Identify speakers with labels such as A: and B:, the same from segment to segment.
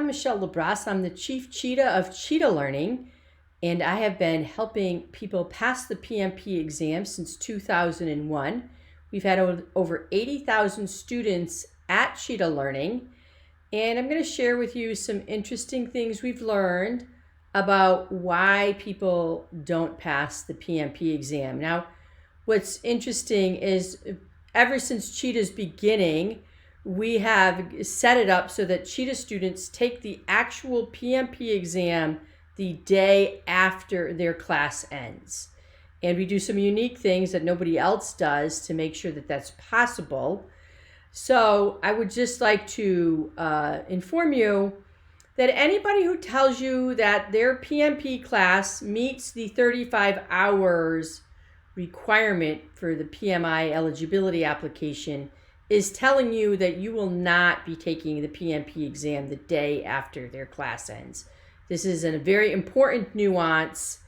A: I'm Michelle LaBrasse. I'm the Chief Cheetah of Cheetah Learning, and I have been helping people pass the PMP exam since 2001. We've had over 80,000 students at Cheetah Learning, and I'm going to share with you some interesting things we've learned about why people don't pass the PMP exam. Now, what's interesting is ever since Cheetah's beginning, we have set it up so that Cheetah students take the actual PMP exam the day after their class ends. And we do some unique things that nobody else does to make sure that that's possible. So I would just like to inform you that anybody who tells you that their PMP class meets the 35 hours requirement for the PMI eligibility application is telling you that you will not be taking the PMP exam the day after their class ends. This is a very important nuance,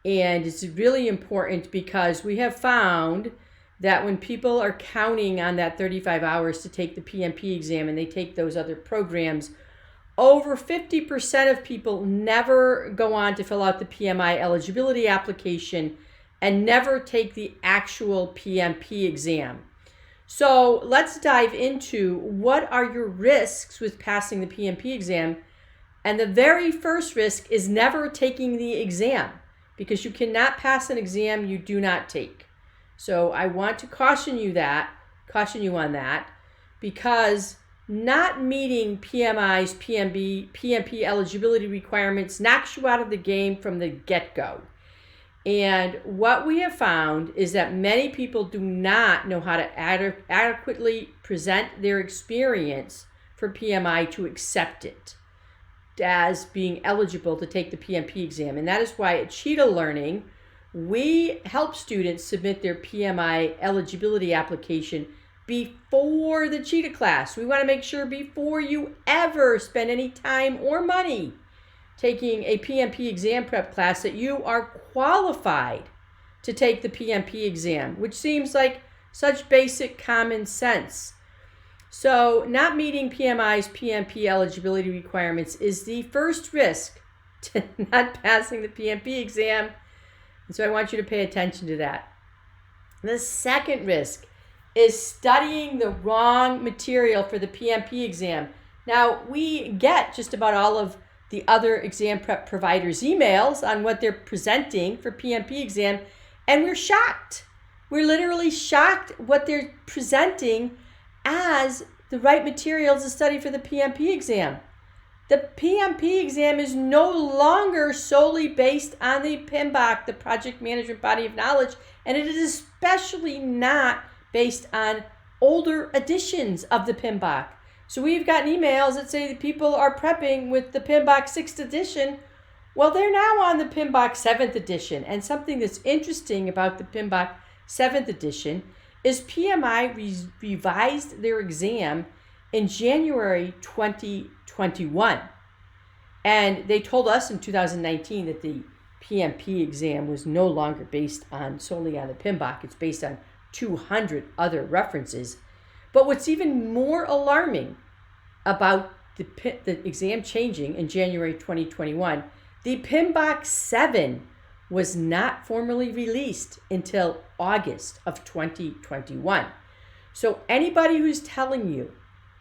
A: and it's really important because we have found that when people are counting on that 35 hours to take the PMP exam and they take those other programs, over 50% of people never go on to fill out the PMI eligibility application and never take the actual PMP exam. So let's dive into what are your risks with passing the PMP exam. And the very first risk is never taking the exam, because you cannot pass an exam you do not take. So I want to caution you on that, because not meeting PMI's PMP eligibility requirements knocks you out of the game from the get-go. And what we have found is that many people do not know how to adequately present their experience for PMI to accept it as being eligible to take the PMP exam. And that is why at Cheetah Learning, we help students submit their PMI eligibility application before the Cheetah class. We want to make sure before you ever spend any time or money taking a PMP exam prep class that you are qualified to take the PMP exam, which seems like such basic common sense. So not meeting PMI's PMP eligibility requirements is the first risk to not passing the PMP exam. And so I want you to pay attention to that. The second risk is studying the wrong material for the PMP exam. Now, we get just about all of the other exam prep providers' emails on what they're presenting for PMP exam, and we're shocked. We're literally shocked what they're presenting as the right materials to study for the PMP exam. The PMP exam is no longer solely based on the PMBOK, the Project Management Body of Knowledge, and it is especially not based on older editions of the PMBOK. So we've gotten emails that say that people are prepping with the PMBOK 6th edition. Well, they're now on the PMBOK 7th edition. And something that's interesting about the PMBOK 7th edition is PMI revised their exam in January 2021. And they told us in 2019 that the PMP exam was no longer based solely on the PMBOK. It's based on 200 other references. But what's even more alarming about the exam changing in January 2021, the PMBOK 7 was not formally released until August of 2021. So anybody who's telling you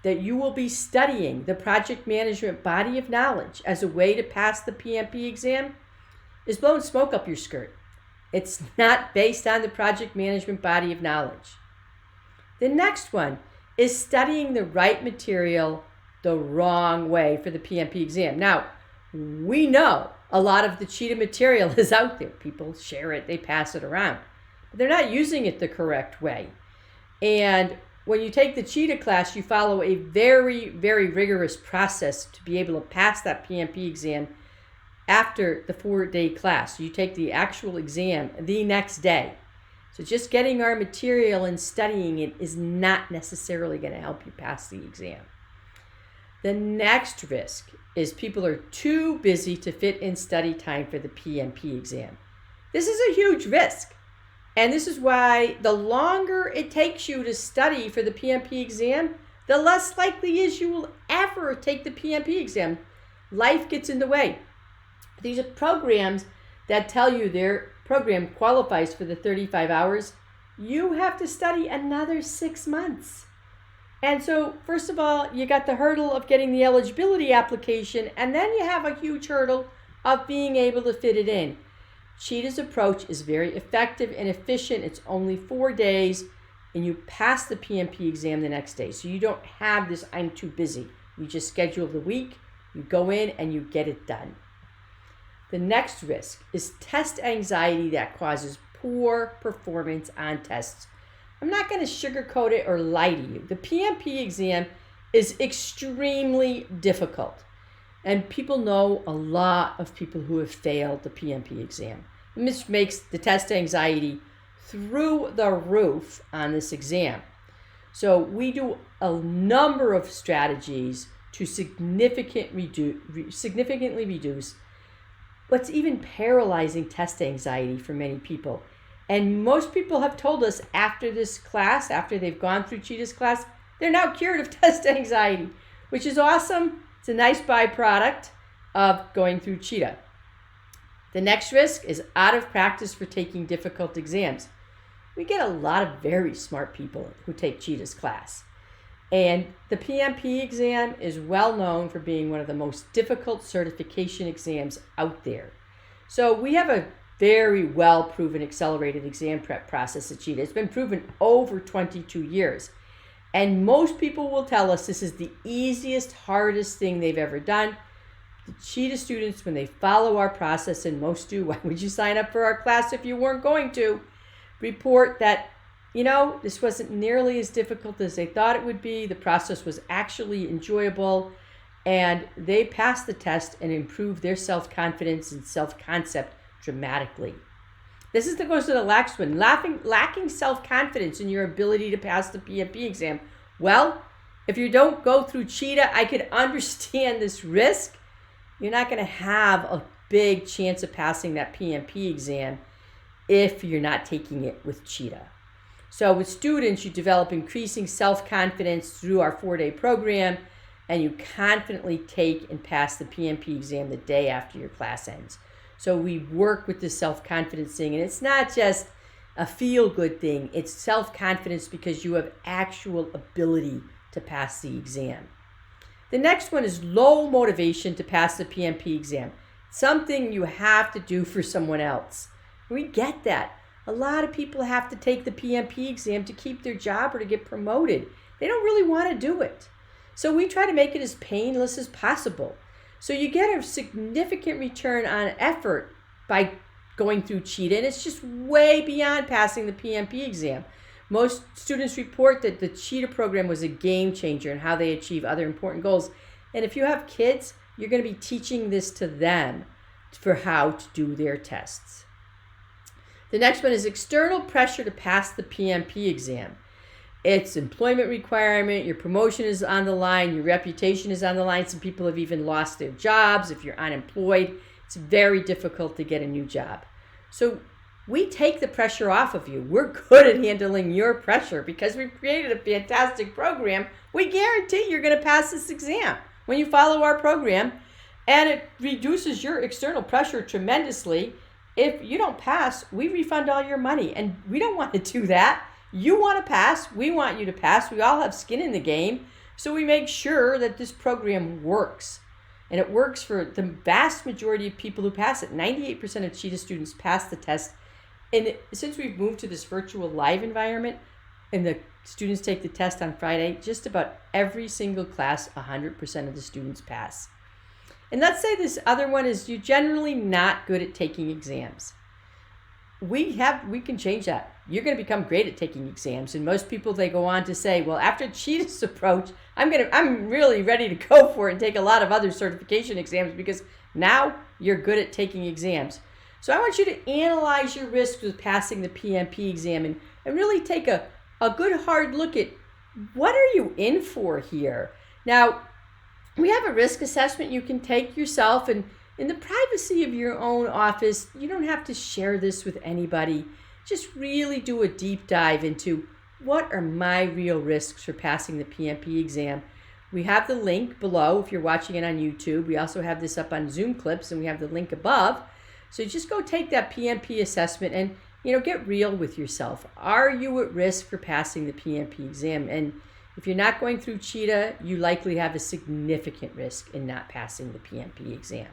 A: that you will be studying the Project Management Body of Knowledge as a way to pass the PMP exam is blowing smoke up your skirt. It's not based on the Project Management Body of Knowledge. The next one is studying the right material the wrong way for the PMP exam. Now, we know a lot of the Cheetah material is out there. People share it, they pass it around, but they're not using it the correct way. And when you take the Cheetah class, you follow a very, very rigorous process to be able to pass that PMP exam after the 4-day class. You take the actual exam the next day. So just getting our material and studying it is not necessarily going to help you pass the exam. The next risk is people are too busy to fit in study time for the PMP exam. This is a huge risk. And this is why the longer it takes you to study for the PMP exam, the less likely is you will ever take the PMP exam. Life gets in the way. These are programs that tell you their program qualifies for the 35 hours. You have to study another 6 months. And so, first of all, you got the hurdle of getting the eligibility application, and then you have a huge hurdle of being able to fit it in. Cheetah's approach is very effective and efficient. It's only 4 days, and you pass the PMP exam the next day. So you don't have this, I'm too busy. You just schedule the week, you go in, and you get it done. The next risk is test anxiety that causes poor performance on tests. I'm not going to sugarcoat it or lie to you. The PMP exam is extremely difficult. And people know a lot of people who have failed the PMP exam. This makes the test anxiety through the roof on this exam. So we do a number of strategies to significantly reduce what's even paralyzing test anxiety for many people. And most people have told us after this class, after they've gone through Cheetah's class, they're now cured of test anxiety, which is awesome. It's a nice byproduct of going through Cheetah. The next risk is out of practice for taking difficult exams. We get a lot of very smart people who take Cheetah's class. And the PMP exam is well known for being one of the most difficult certification exams out there. So we have a very well proven accelerated exam prep process at Cheetah. It's been proven over 22 years. And most people will tell us this is the easiest, hardest thing they've ever done. The Cheetah students, when they follow our process, and most do, why would you sign up for our class if you weren't going to, report that, this wasn't nearly as difficult as they thought it would be. The process was actually enjoyable, and they passed the test and improved their self-confidence and self-concept dramatically. This goes to the last one. Lacking self-confidence in your ability to pass the PMP exam. Well, if you don't go through Cheetah, I could understand this risk. You're not going to have a big chance of passing that PMP exam if you're not taking it with Cheetah. So with students, you develop increasing self-confidence through our 4-day program, and you confidently take and pass the PMP exam the day after your class ends. So we work with the self-confidence thing, and it's not just a feel-good thing. It's self-confidence because you have actual ability to pass the exam. The next one is low motivation to pass the PMP exam. Something you have to do for someone else. We get that. A lot of people have to take the PMP exam to keep their job or to get promoted. They don't really want to do it. So we try to make it as painless as possible. So you get a significant return on effort by going through Cheetah, and it's just way beyond passing the PMP exam. Most students report that the Cheetah program was a game changer in how they achieve other important goals. And if you have kids, you're going to be teaching this to them for how to do their tests. The next one is external pressure to pass the PMP exam. It's employment requirement, your promotion is on the line, your reputation is on the line. Some people have even lost their jobs. If you're unemployed, it's very difficult to get a new job. So we take the pressure off of you. We're good at handling your pressure because we've created a fantastic program. We guarantee you're going to pass this exam when you follow our program, and it reduces your external pressure tremendously. If you don't pass, we refund all your money, and we don't want to do that. You want to pass, we want you to pass. We all have skin in the game, so we make sure that this program works. And it works for the vast majority of people who pass it. 98% of Cheetah students pass the test. And since we've moved to this virtual live environment and the students take the test on Friday, just about every single class, 100% of the students pass. And let's say this other one is you're generally not good at taking exams. We can change that. You're going to become great at taking exams. And most people, they go on to say, well, after Cheetah's approach, I'm really ready to go for it and take a lot of other certification exams because now you're good at taking exams. So I want you to analyze your risks with passing the PMP exam and really take a good hard look at what are you in for here. Now, we have a risk assessment you can take yourself, and in the privacy of your own office, you don't have to share this with anybody. Just really do a deep dive into what are my real risks for passing the PMP exam? We have the link below if you're watching it on YouTube. We also have this up on Zoom clips, and we have the link above. So just go take that PMP assessment and, get real with yourself. Are you at risk for passing the PMP exam? And if you're not going through CHEETAH, you likely have a significant risk in not passing the PMP exam.